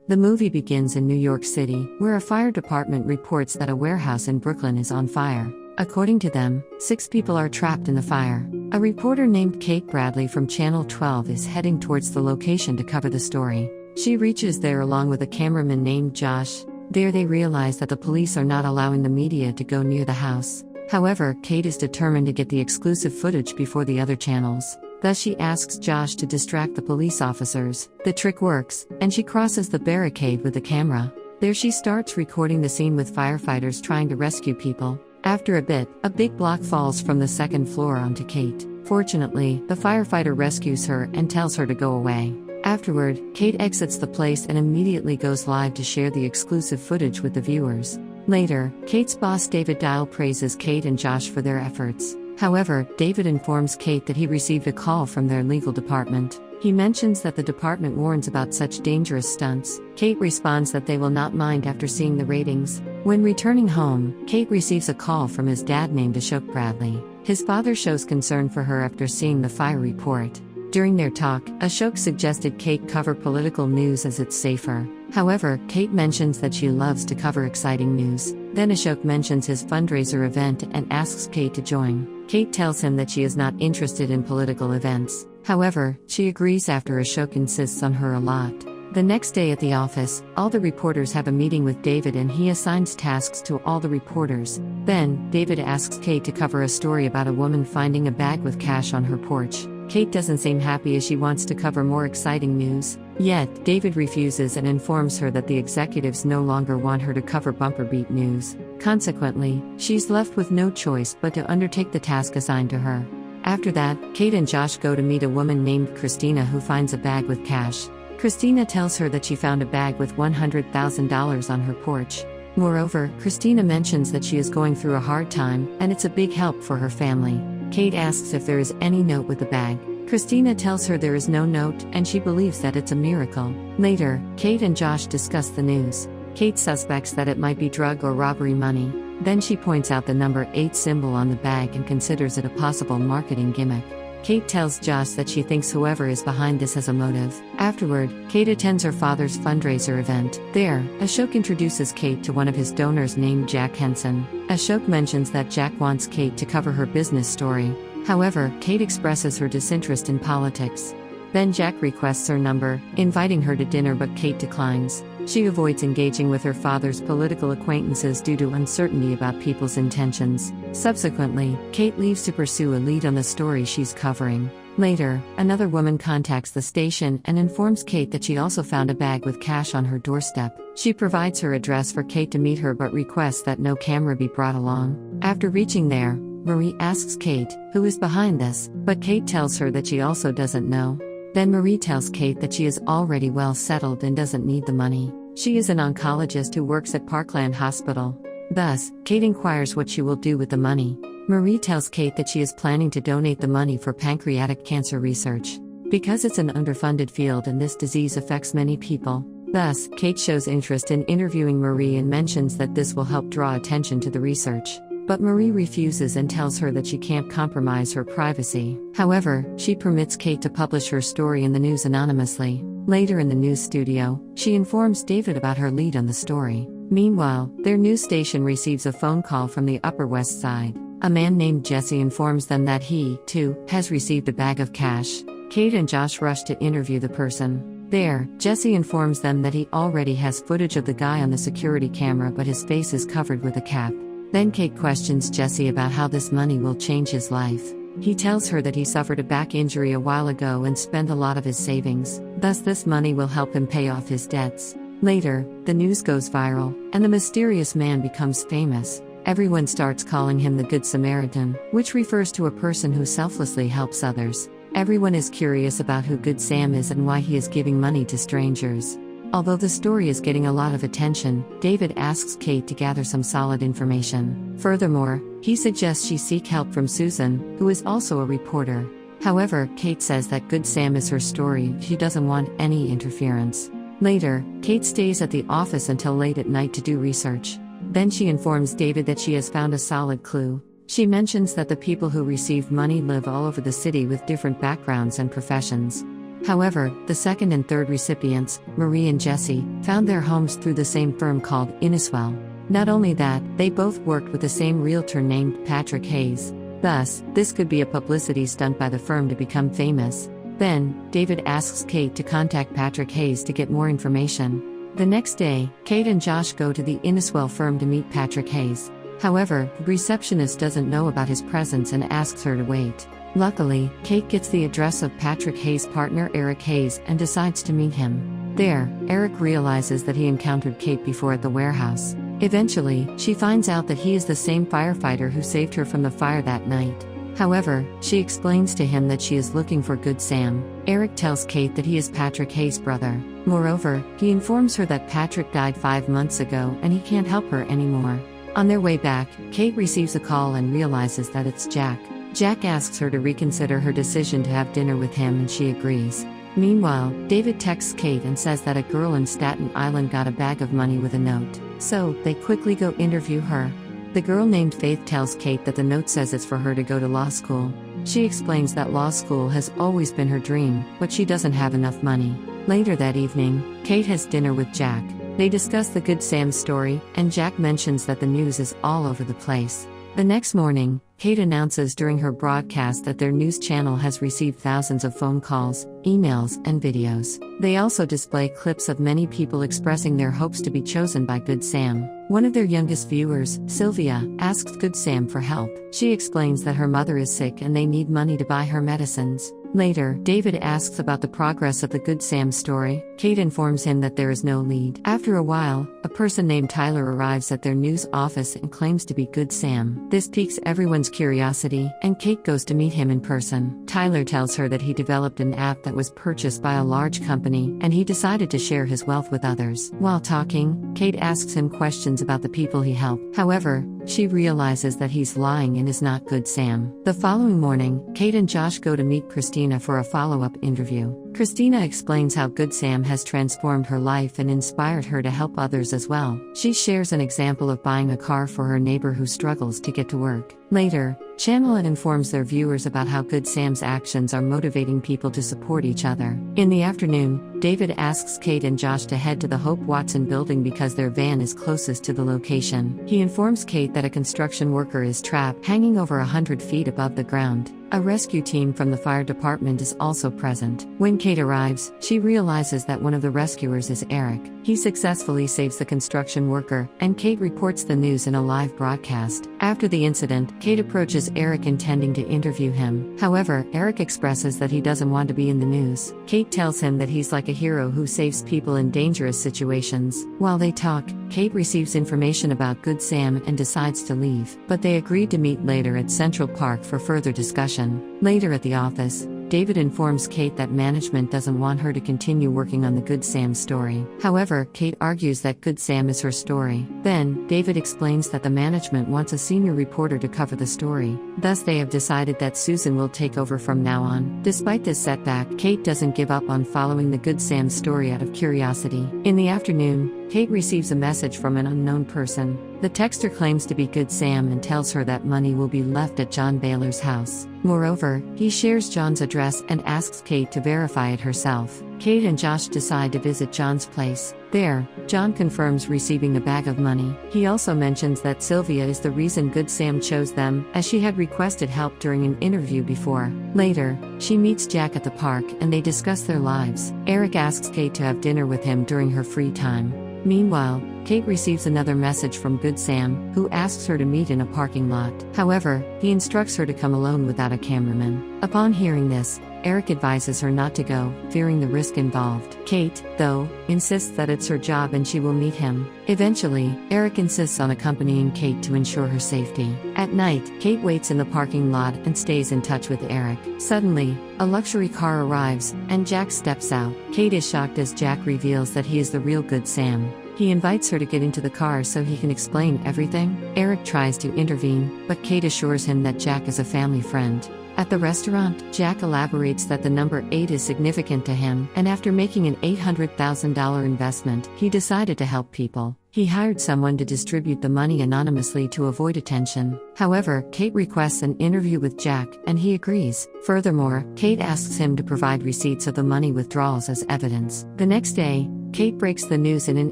The movie begins in New York City, where a fire department reports that a warehouse in Brooklyn is on fire. According to them, 6 people are trapped in the fire. A reporter named Kate Bradley from Channel 12 is heading towards the location to cover the story. She reaches there along with a cameraman named Josh. There they realize that the police are not allowing the media to go near the house. However, Kate is determined to get the exclusive footage before the other channels. Thus she asks Josh to distract the police officers. The trick works, and she crosses the barricade with the camera. There she starts recording the scene with firefighters trying to rescue people. After a bit, a big block falls from the 2nd floor onto Kate. Fortunately, the firefighter rescues her and tells her to go away. Afterward, Kate exits the place and immediately goes live to share the exclusive footage with the viewers. Later, Kate's boss David Dial praises Kate and Josh for their efforts. However, David informs Kate that he received a call from their legal department. He mentions that the department warns about such dangerous stunts. Kate responds that they will not mind after seeing the ratings. When returning home, Kate receives a call from his dad named Ashok Bradley. His father shows concern for her after seeing the fire report. During their talk, Ashok suggested Kate cover political news as it's safer. However, Kate mentions that she loves to cover exciting news. Then Ashok mentions his fundraiser event and asks Kate to join. Kate tells him that she is not interested in political events. However, she agrees after Ashok insists on her a lot. The next day at the office, all the reporters have a meeting with David and he assigns tasks to all the reporters. Then, David asks Kate to cover a story about a woman finding a bag with cash on her porch. Kate doesn't seem happy as she wants to cover more exciting news. Yet, David refuses and informs her that the executives no longer want her to cover bumper beat news. Consequently, she's left with no choice but to undertake the task assigned to her. After that, Kate and Josh go to meet a woman named Christina who finds a bag with cash. Christina tells her that she found a bag with $100,000 on her porch. Moreover, Christina mentions that she is going through a hard time, and it's a big help for her family. Kate asks if there is any note with the bag. Christina tells her there is no note, and she believes that it's a miracle. Later, Kate and Josh discuss the news. Kate suspects that it might be drug or robbery money. Then she points out the number 8 symbol on the bag and considers it a possible marketing gimmick. Kate tells Josh that she thinks whoever is behind this has a motive. Afterward, Kate attends her father's fundraiser event. There, Ashok introduces Kate to one of his donors named Jack Henson. Ashok mentions that Jack wants Kate to cover her business story. However, Kate expresses her disinterest in politics. Then Jack requests her number, inviting her to dinner, but Kate declines. She avoids engaging with her father's political acquaintances due to uncertainty about people's intentions. Subsequently, Kate leaves to pursue a lead on the story she's covering. Later, another woman contacts the station and informs Kate that she also found a bag with cash on her doorstep. She provides her address for Kate to meet her but requests that no camera be brought along. After reaching there, Marie asks Kate, who is behind this, but Kate tells her that she also doesn't know. Then Marie tells Kate that she is already well settled and doesn't need the money. She is an oncologist who works at Parkland Hospital. Thus, Kate inquires what she will do with the money. Marie tells Kate that she is planning to donate the money for pancreatic cancer research. Because it's an underfunded field and this disease affects many people. Thus, Kate shows interest in interviewing Marie and mentions that this will help draw attention to the research. But Marie refuses and tells her that she can't compromise her privacy. However, she permits Kate to publish her story in the news anonymously. Later in the news studio, she informs David about her lead on the story. Meanwhile, their news station receives a phone call from the Upper West Side. A man named Jesse informs them that he, too, has received a bag of cash. Kate and Josh rush to interview the person. There, Jesse informs them that he already has footage of the guy on the security camera, but his face is covered with a cap. Then Kate questions Jesse about how this money will change his life. He tells her that he suffered a back injury a while ago and spent a lot of his savings. Thus this money will help him pay off his debts. Later, the news goes viral, and the mysterious man becomes famous. Everyone starts calling him the Good Samaritan, which refers to a person who selflessly helps others. Everyone is curious about who Good Sam is and why he is giving money to strangers. Although the story is getting a lot of attention, David asks Kate to gather some solid information. Furthermore, he suggests she seek help from Susan, who is also a reporter. However, Kate says that Good Sam is her story, she doesn't want any interference. Later, Kate stays at the office until late at night to do research. Then she informs David that she has found a solid clue. She mentions that the people who received money live all over the city with different backgrounds and professions. However, the second and third recipients, Marie and Jesse, found their homes through the same firm called Inniswell. Not only that, they both worked with the same realtor named Patrick Hayes. Thus, this could be a publicity stunt by the firm to become famous. Then, David asks Kate to contact Patrick Hayes to get more information. The next day, Kate and Josh go to the Inniswell firm to meet Patrick Hayes. However, the receptionist doesn't know about his presence and asks her to wait. Luckily, Kate gets the address of Patrick Hayes' partner Eric Hayes and decides to meet him. There, Eric realizes that he encountered Kate before at the warehouse. Eventually, she finds out that he is the same firefighter who saved her from the fire that night. However, she explains to him that she is looking for Good Sam. Eric tells Kate that he is Patrick Hayes' brother. Moreover, he informs her that Patrick died 5 months ago and he can't help her anymore. On their way back, Kate receives a call and realizes that it's Jack. Jack asks her to reconsider her decision to have dinner with him and she agrees. Meanwhile, David texts Kate and says that a girl in Staten Island got a bag of money with a note. So, they quickly go interview her. The girl named Faith tells Kate that the note says it's for her to go to law school. She explains that law school has always been her dream, but she doesn't have enough money. Later that evening, Kate has dinner with Jack. They discuss the Good Sam story, and Jack mentions that the news is all over the place. The next morning, Kate announces during her broadcast that their news channel has received thousands of phone calls, emails, and videos. They also display clips of many people expressing their hopes to be chosen by Good Sam. One of their youngest viewers, Sylvia, asks Good Sam for help. She explains that her mother is sick and they need money to buy her medicines. Later, David asks about the progress of the Good Sam story. Kate informs him that there is no lead. After a while, a person named Tyler arrives at their news office and claims to be Good Sam. This piques everyone's curiosity, and Kate goes to meet him in person. Tyler tells her that he developed an app that was purchased by a large company, and he decided to share his wealth with others. While talking, Kate asks him questions about the people he helped. However, she realizes that he's lying and is not Good Sam. The following morning, Kate and Josh go to meet Christina for a follow-up interview. Christina explains how Good Sam has transformed her life and inspired her to help others as well. She shares an example of buying a car for her neighbor who struggles to get to work. Later, Channel It informs their viewers about how Good Sam's actions are motivating people to support each other. In the afternoon, David asks Kate and Josh to head to the Hope Watson building because their van is closest to the location. He informs Kate that a construction worker is trapped, hanging over 100 feet above the ground. A rescue team from the fire department is also present. When Kate arrives, she realizes that one of the rescuers is Eric. He successfully saves the construction worker, and Kate reports the news in a live broadcast. After the incident, Kate approaches Eric intending to interview him. However, Eric expresses that he doesn't want to be in the news. Kate tells him that he's like a hero who saves people in dangerous situations. While they talk, Kate receives information about Good Sam and decides to leave. But they agreed to meet later at Central Park for further discussion. Later at the office, David informs Kate that management doesn't want her to continue working on the Good Sam story. However, Kate argues that Good Sam is her story. Then, David explains that the management wants a senior reporter to cover the story. Thus, they have decided that Susan will take over from now on. Despite this setback, Kate doesn't give up on following the Good Sam story out of curiosity. In the afternoon, Kate receives a message from an unknown person. The texter claims to be Good Sam and tells her that money will be left at John Baylor's house. Moreover, he shares John's address and asks Kate to verify it herself. Kate and Josh decide to visit John's place. There, John confirms receiving a bag of money. He also mentions that Sylvia is the reason Good Sam chose them, as she had requested help during an interview before. Later, she meets Jack at the park and they discuss their lives. Eric asks Kate to have dinner with him during her free time. Meanwhile, Kate receives another message from Good Sam, who asks her to meet in a parking lot. However, he instructs her to come alone without a cameraman. Upon hearing this, Eric advises her not to go, fearing the risk involved. Kate, though, insists that it's her job and she will meet him. Eventually, Eric insists on accompanying Kate to ensure her safety. At night, Kate waits in the parking lot and stays in touch with Eric. Suddenly, a luxury car arrives, and Jack steps out. Kate is shocked as Jack reveals that he is the real Good Sam. He invites her to get into the car so he can explain everything. Eric tries to intervene, but Kate assures him that Jack is a family friend. At the restaurant, Jack elaborates that the number 8 is significant to him, and after making an $800,000 investment, he decided to help people. He hired someone to distribute the money anonymously to avoid attention. However, Kate requests an interview with Jack, and he agrees. Furthermore, Kate asks him to provide receipts of the money withdrawals as evidence. The next day, Kate breaks the news in an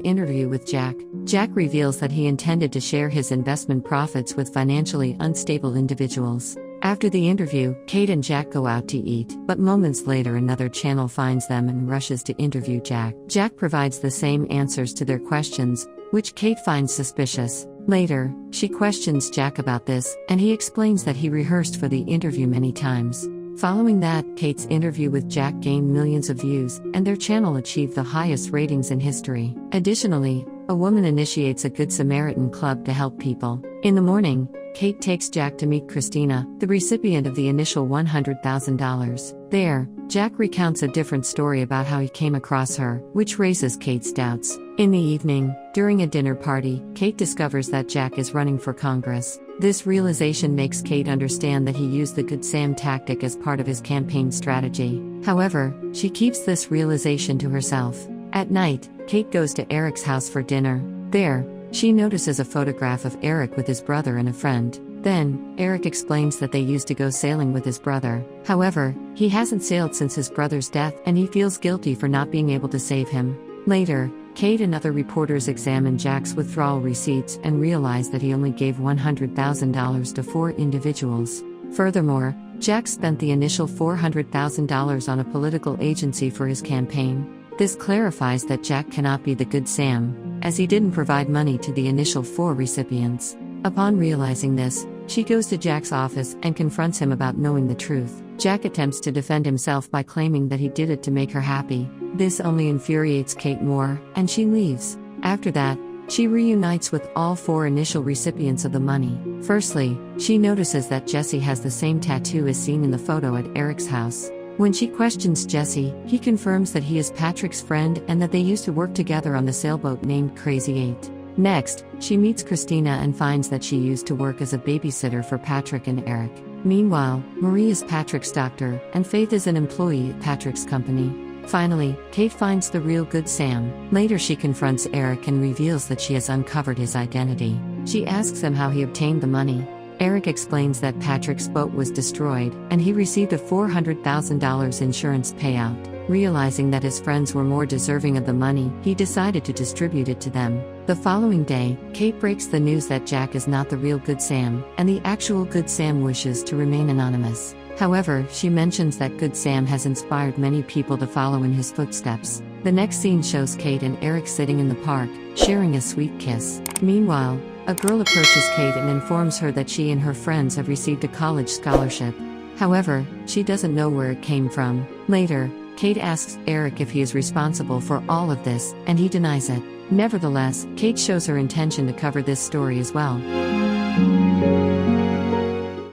interview with Jack. Jack reveals that he intended to share his investment profits with financially unstable individuals. After the interview, Kate and Jack go out to eat, but moments later another channel finds them and rushes to interview Jack. Jack provides the same answers to their questions, which Kate finds suspicious. Later, she questions Jack about this, and he explains that he rehearsed for the interview many times. Following that, Kate's interview with Jack gained millions of views, and their channel achieved the highest ratings in history. Additionally, a woman initiates a Good Samaritan club to help people. In the morning, Kate takes Jack to meet Christina, the recipient of the initial $100,000. There, Jack recounts a different story about how he came across her, which raises Kate's doubts. In the evening, during a dinner party, Kate discovers that Jack is running for Congress. This realization makes Kate understand that he used the Good Sam tactic as part of his campaign strategy. However, she keeps this realization to herself. At night, Kate goes to Eric's house for dinner. There, she notices a photograph of Eric with his brother and a friend. Then, Eric explains that they used to go sailing with his brother. However, he hasn't sailed since his brother's death, and he feels guilty for not being able to save him. Later, Kate and other reporters examine Jack's withdrawal receipts and realize that he only gave $100,000 to 4 individuals. Furthermore, Jack spent the initial $400,000 on a political agency for his campaign. This clarifies that Jack cannot be the Good Sam, as he didn't provide money to the initial 4 recipients. Upon realizing this, she goes to Jack's office and confronts him about knowing the truth. Jack attempts to defend himself by claiming that he did it to make her happy. This only infuriates Kate more, and she leaves. After that, she reunites with all 4 initial recipients of the money. Firstly, she notices that Jesse has the same tattoo as seen in the photo at Eric's house. When she questions Jesse, he confirms that he is Patrick's friend and that they used to work together on the sailboat named Crazy 8. Next, she meets Christina and finds that she used to work as a babysitter for Patrick and Eric. Meanwhile, Marie is Patrick's doctor, and Faith is an employee at Patrick's company. Finally, Kate finds the real Good Sam. Later she confronts Eric and reveals that she has uncovered his identity. She asks him how he obtained the money. Eric explains that Patrick's boat was destroyed, and he received a $400,000 insurance payout. Realizing that his friends were more deserving of the money, he decided to distribute it to them. The following day, Kate breaks the news that Jack is not the real Good Sam, and the actual Good Sam wishes to remain anonymous. However, she mentions that Good Sam has inspired many people to follow in his footsteps. The next scene shows Kate and Eric sitting in the park, sharing a sweet kiss. Meanwhile, a girl approaches Kate and informs her that she and her friends have received a college scholarship. However, she doesn't know where it came from. Later, Kate asks Eric if he is responsible for all of this, and he denies it. Nevertheless, Kate shows her intention to cover this story as well.